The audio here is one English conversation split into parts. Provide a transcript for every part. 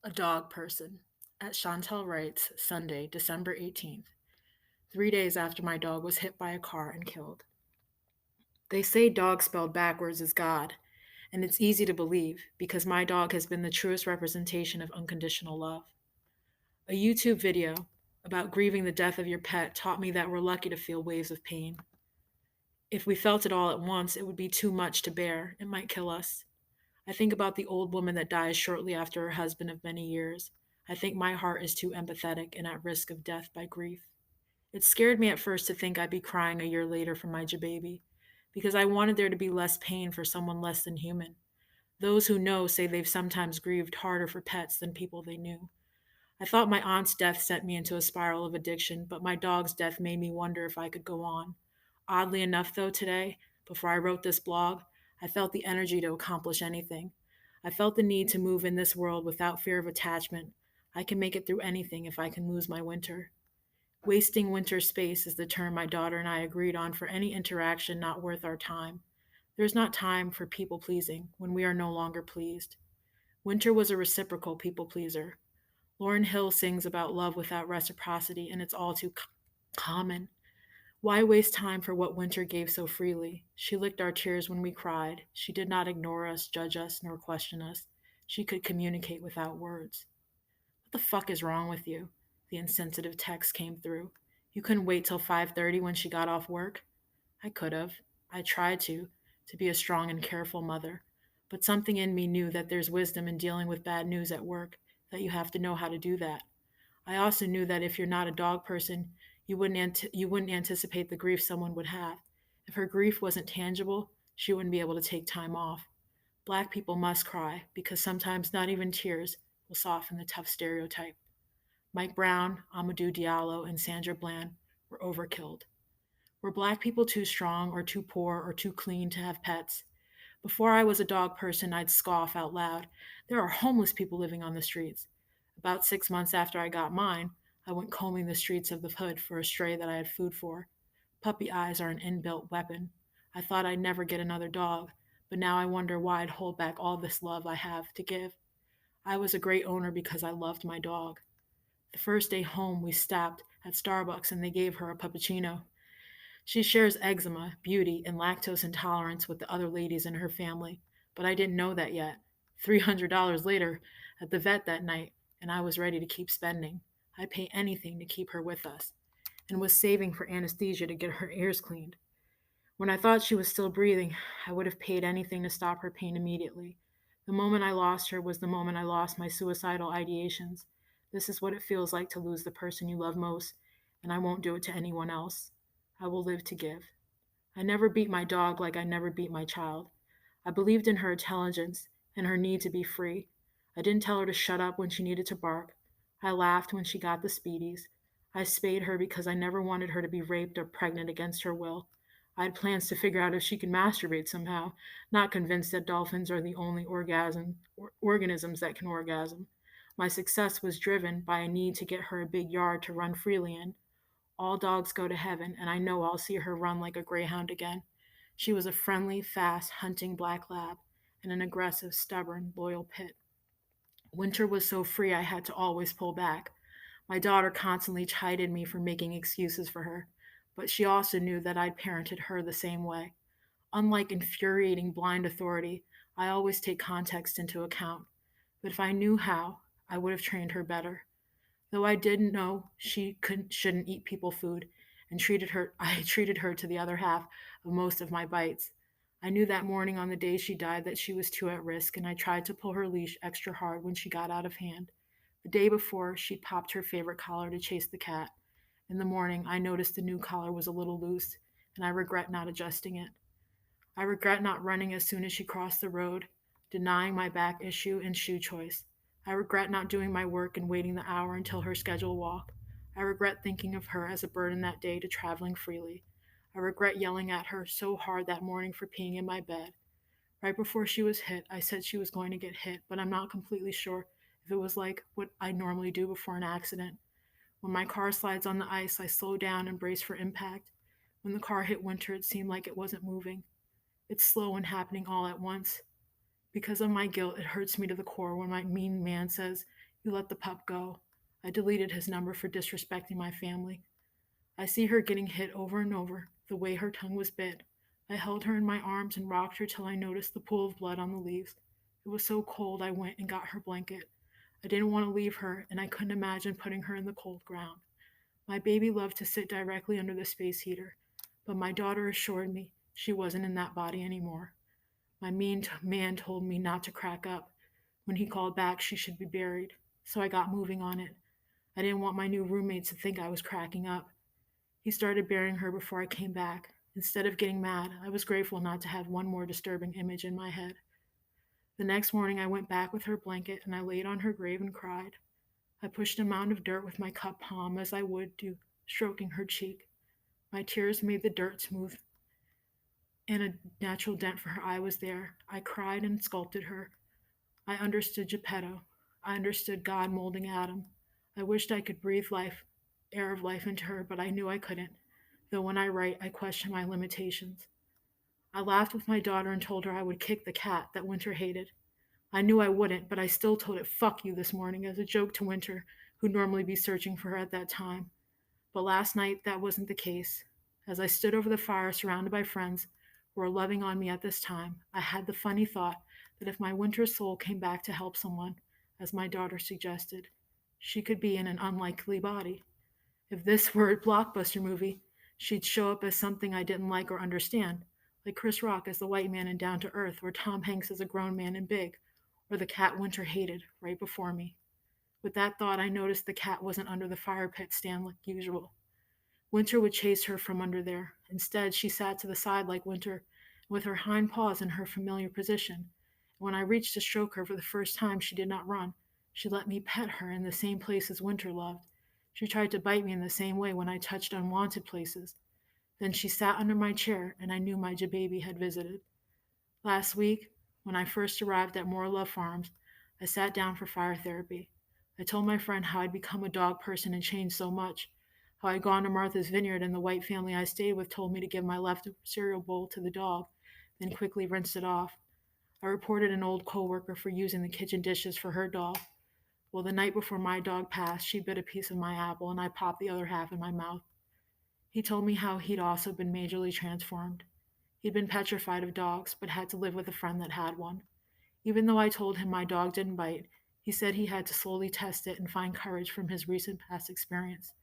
A dog person. At Chantal writes, Sunday, December 18th, 3 days after my dog was hit by a car and killed. They say dog spelled backwards is God, and it's easy to believe because my dog has been the truest representation of unconditional love. A YouTube video about grieving the death of your pet taught me that we're lucky to feel waves of pain. If we felt it all at once, it would be too much to bear. It might kill us. I think about the old woman that dies shortly after her husband of many years. I think my heart is too empathetic and at risk of death by grief. It scared me at first to think I'd be crying a year later for my baby, because I wanted there to be less pain for someone less than human. Those who know say they've sometimes grieved harder for pets than people they knew. I thought my aunt's death sent me into a spiral of addiction, but my dog's death made me wonder if I could go on. Oddly enough, though, today, before I wrote this blog, I felt the energy to accomplish anything. I felt the need to move in this world without fear of attachment. I can make it through anything if I can lose my winter. Wasting winter space is the term my daughter and I agreed on for any interaction not worth our time. There's not time for people pleasing when we are no longer pleased. Winter was a reciprocal people pleaser. Lauryn Hill sings about love without reciprocity, and it's all too common. Why waste time for what winter gave so freely? She licked our tears when we cried. She did not ignore us, judge us, nor question us. She could communicate without words. What the fuck is wrong with you? The insensitive text came through. You couldn't wait till 5:30 when she got off work? I could have. I tried to be a strong and careful mother. But something in me knew that there's wisdom in dealing with bad news at work, that you have to know how to do that. I also knew that if you're not a dog person, you wouldn't anticipate the grief someone would have. If her grief wasn't tangible, she wouldn't be able to take time off. Black people must cry because sometimes not even tears will soften the tough stereotype. Mike Brown, Amadou Diallo, and Sandra Bland were overkilled. Were black people too strong or too poor or too clean to have pets? Before I was a dog person, I'd scoff out loud. There are homeless people living on the streets. About 6 months after I got mine, I went combing the streets of the hood for a stray that I had food for. Puppy eyes are an inbuilt weapon. I thought I'd never get another dog, but now I wonder why I'd hold back all this love I have to give. I was a great owner because I loved my dog. The first day home, we stopped at Starbucks and they gave her a puppuccino. She shares eczema, beauty, and lactose intolerance with the other ladies in her family, but I didn't know that yet. $300 later, at the vet that night, and I was ready to keep spending. I'd pay anything to keep her with us, and was saving for anesthesia to get her ears cleaned. When I thought she was still breathing, I would have paid anything to stop her pain immediately. The moment I lost her was the moment I lost my suicidal ideations. This is what it feels like to lose the person you love most, and I won't do it to anyone else. I will live to give. I never beat my dog like I never beat my child. I believed in her intelligence and her need to be free. I didn't tell her to shut up when she needed to bark. I laughed when she got the speedies. I spayed her because I never wanted her to be raped or pregnant against her will. I had plans to figure out if she could masturbate somehow, not convinced that dolphins are the only organisms that can orgasm. My success was driven by a need to get her a big yard to run freely in. All dogs go to heaven, and I know I'll see her run like a greyhound again. She was a friendly, fast, hunting black lab and an aggressive, stubborn, loyal pit. Winter was so free I had to always pull back. My daughter constantly chided me for making excuses for her, but she also knew that I'd parented her the same way. Unlike infuriating blind authority, I always take context into account. But if I knew how, I would have trained her better. Though I didn't know shouldn't eat people food and treated her I treated her to the other half of most of my bites. I knew that morning on the day she died that she was too at risk, and I tried to pull her leash extra hard when she got out of hand. The day before, she'd popped her favorite collar to chase the cat. In the morning, I noticed the new collar was a little loose, and I regret not adjusting it. I regret not running as soon as she crossed the road, denying my back issue and shoe choice. I regret not doing my work and waiting the hour until her scheduled walk. I regret thinking of her as a burden that day to traveling freely. I regret yelling at her so hard that morning for peeing in my bed. Right before she was hit, I said she was going to get hit, but I'm not completely sure if it was like what I normally do before an accident. When my car slides on the ice, I slow down and brace for impact. When the car hit Winter, it seemed like it wasn't moving. It's slow and happening all at once. Because of my guilt, it hurts me to the core when my mean man says, You let the pup go. I deleted his number for disrespecting my family. I see her getting hit over and over, the way her tongue was bit. I held her in my arms and rocked her till I noticed the pool of blood on the leaves. It was so cold I went and got her blanket. I didn't want to leave her, and I couldn't imagine putting her in the cold ground. My baby loved to sit directly under the space heater, but my daughter assured me she wasn't in that body anymore. My mean man told me not to crack up. When he called back, she should be buried, so I got moving on it. I didn't want my new roommates to think I was cracking up. He started burying her before I came back. Instead of getting mad, I was grateful not to have one more disturbing image in my head. The next morning, I went back with her blanket and I laid on her grave and cried. I pushed a mound of dirt with my cupped palm as I would do, stroking her cheek. My tears made the dirt smooth, and a natural dent for her eye was there. I cried and sculpted her. I understood Geppetto. I understood God molding Adam. I wished I could breathe life, air of life into her, but I knew I couldn't, though when I write, I question my limitations. I laughed with my daughter and told her I would kick the cat that Winter hated. I knew I wouldn't, but I still told it "fuck you" this morning as a joke to Winter, who'd normally be searching for her at that time. But last night, that wasn't the case. As I stood over the fire surrounded by friends who were loving on me at this time, I had the funny thought that if my Winter soul came back to help someone, as my daughter suggested, she could be in an unlikely body. If this were a blockbuster movie, she'd show up as something I didn't like or understand, like Chris Rock as the white man in Down to Earth, or Tom Hanks as a grown man in Big, or the cat Winter hated right before me. With that thought, I noticed the cat wasn't under the fire pit stand like usual. Winter would chase her from under there. Instead, she sat to the side like Winter, with her hind paws in her familiar position. When I reached to stroke her for the first time, she did not run. She let me pet her in the same places Winter loved. She tried to bite me in the same way when I touched unwanted places. Then she sat under my chair, and I knew my baby had visited. Last week, when I first arrived at More Love Farms, I sat down for fire therapy. I told my friend how I'd become a dog person and changed so much, how I'd gone to Martha's Vineyard and the white family I stayed with told me to give my leftover cereal bowl to the dog, then quickly rinsed it off. I reported an old coworker for using the kitchen dishes for her dog. Well, the night before my dog passed, she bit a piece of my apple and I popped the other half in my mouth. He told me how he'd also been majorly transformed. He'd been petrified of dogs, but had to live with a friend that had one. Even though I told him my dog didn't bite, he said he had to slowly test it and find courage from his recent past experience.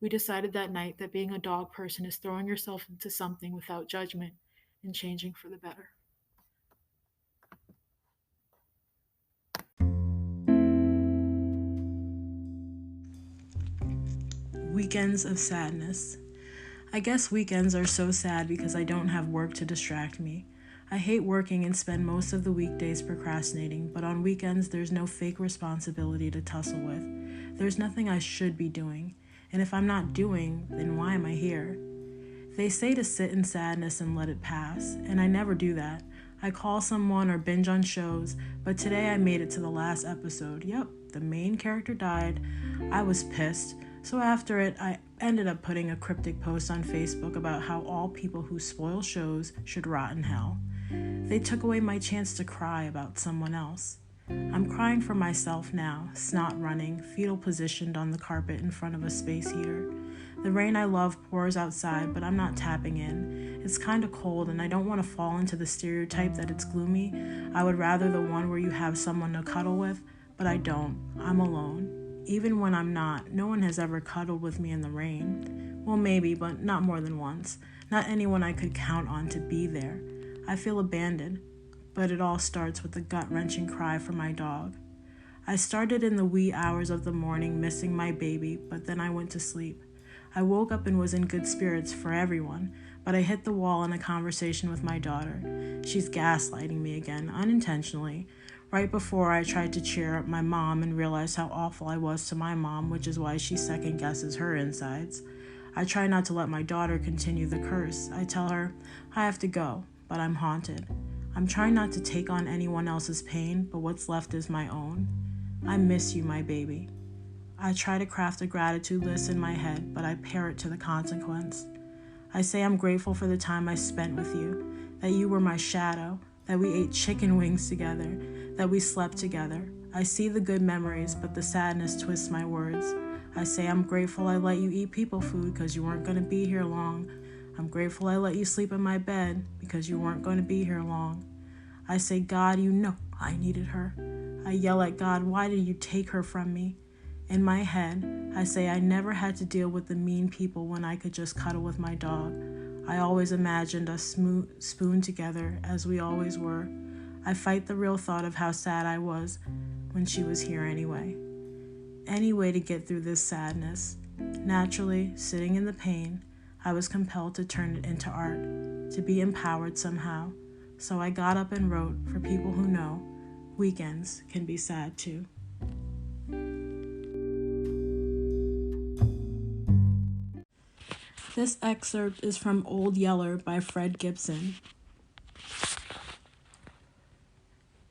We decided that night that being a dog person is throwing yourself into something without judgment and changing for the better. Weekends of sadness. I guess weekends are so sad because I don't have work to distract me. I hate working and spend most of the weekdays procrastinating, but on weekends there's no fake responsibility to tussle with. There's nothing I should be doing, and if I'm not doing, then why am I here? They say to sit in sadness and let it pass, and I never do that. I call someone or binge on shows, but today I made it to the last episode. Yep, the main character died. I was pissed. So after it, I ended up putting a cryptic post on Facebook about how all people who spoil shows should rot in hell. They took away my chance to cry about someone else. I'm crying for myself now, snot running, fetal positioned on the carpet in front of a space heater. The rain I love pours outside, but I'm not tapping in. It's kind of cold, and I don't want to fall into the stereotype that it's gloomy. I would rather the one where you have someone to cuddle with, but I don't. I'm alone. Even when I'm not, no one has ever cuddled with me in the rain. Well, maybe, but not more than once. Not anyone I could count on to be there. I feel abandoned, but it all starts with a gut-wrenching cry for my dog. I started in the wee hours of the morning missing my baby, but then I went to sleep. I woke up and was in good spirits for everyone, but I hit the wall in a conversation with my daughter. She's gaslighting me again, unintentionally. Right before I tried to cheer up my mom and realized how awful I was to my mom, which is why she second guesses her insides. I try not to let my daughter continue the curse. I tell her, I have to go, but I'm haunted. I'm trying not to take on anyone else's pain, but what's left is my own. I miss you, my baby. I try to craft a gratitude list in my head, but I pair it to the consequence. I say I'm grateful for the time I spent with you, that you were my shadow, that we ate chicken wings together, that we slept together. I see the good memories, but the sadness twists my words. I say I'm grateful I let you eat people food because you weren't going to be here long. I'm grateful I let you sleep in my bed because you weren't going to be here long. I say, God, you know I needed her. I yell at God, why did you take her from me? In my head, I say I never had to deal with the mean people when I could just cuddle with my dog. I always imagined us spooned together as we always were. I fight the real thought of how sad I was when she was here anyway. Any way to get through this sadness. Naturally, sitting in the pain, I was compelled to turn it into art, to be empowered somehow. So I got up and wrote, for people who know, weekends can be sad too. This excerpt is from Old Yeller by Fred Gipson.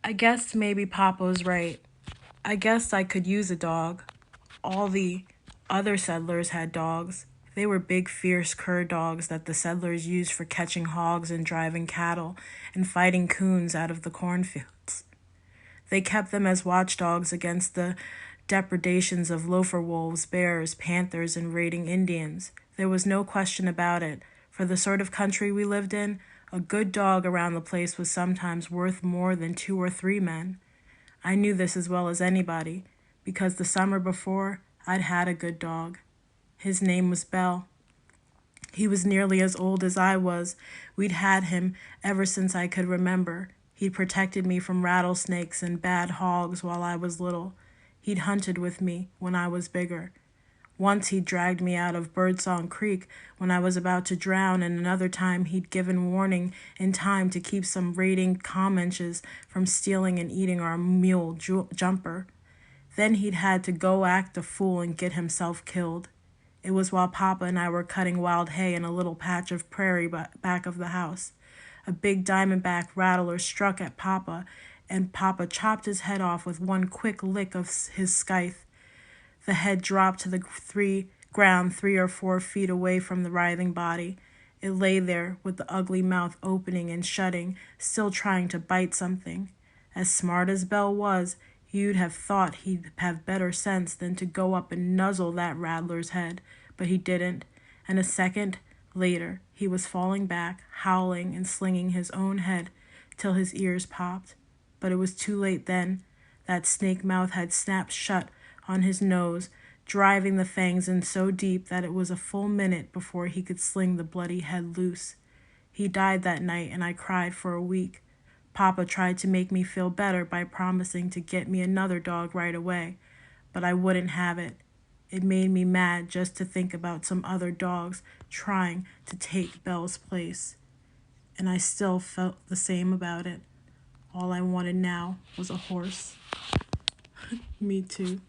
I guess maybe Papa's right. I guess I could use a dog. All the other settlers had dogs. They were big, fierce cur dogs that the settlers used for catching hogs and driving cattle and fighting coons out of the cornfields. They kept them as watchdogs against the depredations of lofer wolves, bears, panthers, and raiding Indians. There was no question about it. For the sort of country we lived in, a good dog around the place was sometimes worth more than 2 or 3 men. I knew this as well as anybody, because the summer before, I'd had a good dog. His name was Bell. He was nearly as old as I was. We'd had him ever since I could remember. He'd protected me from rattlesnakes and bad hogs while I was little. He'd hunted with me when I was bigger. Once he'd dragged me out of Birdsong Creek when I was about to drown, and another time he'd given warning in time to keep some raiding Comanches from stealing and eating our mule Jumper. Then he'd had to go act a fool and get himself killed. It was while Papa and I were cutting wild hay in a little patch of prairie back of the house. A big diamondback rattler struck at Papa, and Papa chopped his head off with one quick lick of his scythe. The head dropped to the ground 3 or 4 feet away from the writhing body. It lay there with the ugly mouth opening and shutting, still trying to bite something. As smart as Bell was, you'd have thought he'd have better sense than to go up and nuzzle that rattler's head, but he didn't, and a second later he was falling back, howling and slinging his own head till his ears popped. But it was too late then. That snake mouth had snapped shut on his nose, driving the fangs in so deep that it was a full minute before he could sling the bloody head loose. He died that night, and I cried for a week. Papa tried to make me feel better by promising to get me another dog right away, but I wouldn't have it. It made me mad just to think about some other dogs trying to take Belle's place. And I still felt the same about it. All I wanted now was a horse. Me too.